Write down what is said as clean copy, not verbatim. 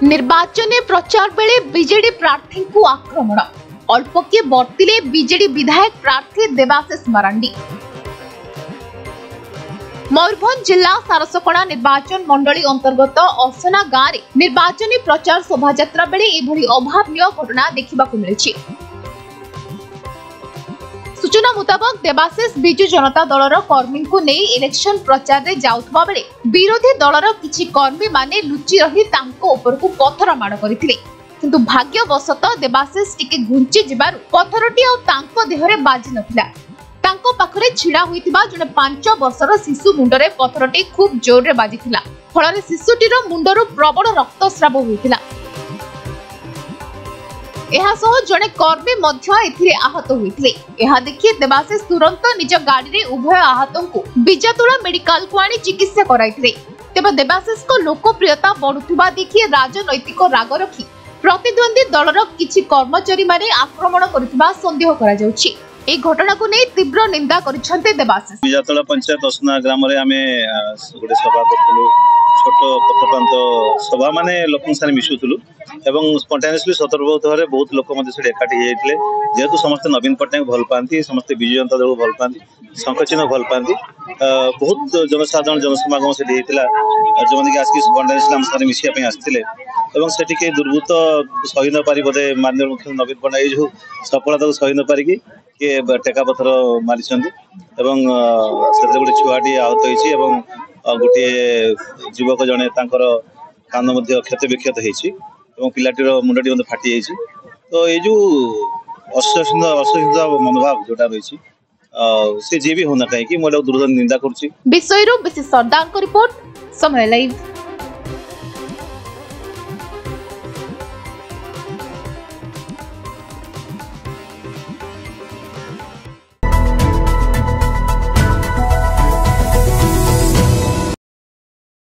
निर्वाचन प्रचार बेले बीजेडी प्रार्थी को आक्रमण अल्पके बर्तिले बीजेडी विधायक प्रार्थी देवाशीष मरांडी। मयूरभंज जिला सारसकणा निर्वाचन मंडली अंतर्गत असना गाँव में निर्वाचन प्रचार शोभायात्रा बेले एभली अभावनीय घटना देखा मिली। सूचना मुताबक देवाशीष बिजु जनता दलर कर्मी को नहीं इलेक्शन प्रचार रे जाउथबा बेले विरोधी दलर किछि कर्मी माने लुचि रही तांको ऊपर को पत्थर माड़ करथिले, किंतु भाग्यवशत देवाशीष टिके घुंची जिबारु पत्थरटी आ तांको देहरे बाजि नथिला। तांको पाखरे छिड़ा होइतिबा जने 5 वर्षर शिशु मुंडरे पत्थरटी खूब जोर रे बाजिथिला, फଳରେ शिशुटीर मुंडरो प्रबल रक्तस्राव होइतिला। जड़े कर्मी आहत होते। यह देखि देवाशीष तुरंत निज गाड़ी रे उभय आहतों को बिजातुला मेडिकल को आनी चिकित्सा कराइथिले। तेबे देवाशीष को लोकप्रियता बढ़ुथिबा देखि राजनैतिक राग रखी प्रतिद्वंदी दलर किछि कर्मचारी माने आक्रमण करथिबा संदेह करा जाउछि। ए घटना को नै तीव्र निंदा करिसंते देवाशीष। बिजातुला पंचायत असना ग्राम रे आमे गोटे सभा करथुलु, छोट पथप्रांत सभा माने लोकन सारे मिशुथुलु एवं स्पॉन्टेनियसली स्वतंत्र बहुत लोक एकाठी होते। जेहेतु समस्त नवीन पट्टनायक भल पाती, समस्त विजु जनता दल भल पाती, शंखचिन्ह भल पाती, बहुत जनसाधारण जनसमागम से जो मैंने आसिक स्पॉन्टेनियसली आम सारे मिसाई आसते और से दुर्बृत्त सही न पारि बोधे माननीय मुख्यमंत्री नवीन पट्टनायक जो सफलता को सही न पारिकी किए टेका पथर मारी गोटे छुआटी आहत हो गोटे युवक जड़े कान क्षत विक्षत हो पिलाटीर मुंडटी फाटी जाइए। तो ये जो असहिष्णुता मनोभाव जोटा रही से जी भी होना कहीं मुझे दुर्धन निंदा करुच्ची। विषय सरदार रिपोर्ट समय लाइव।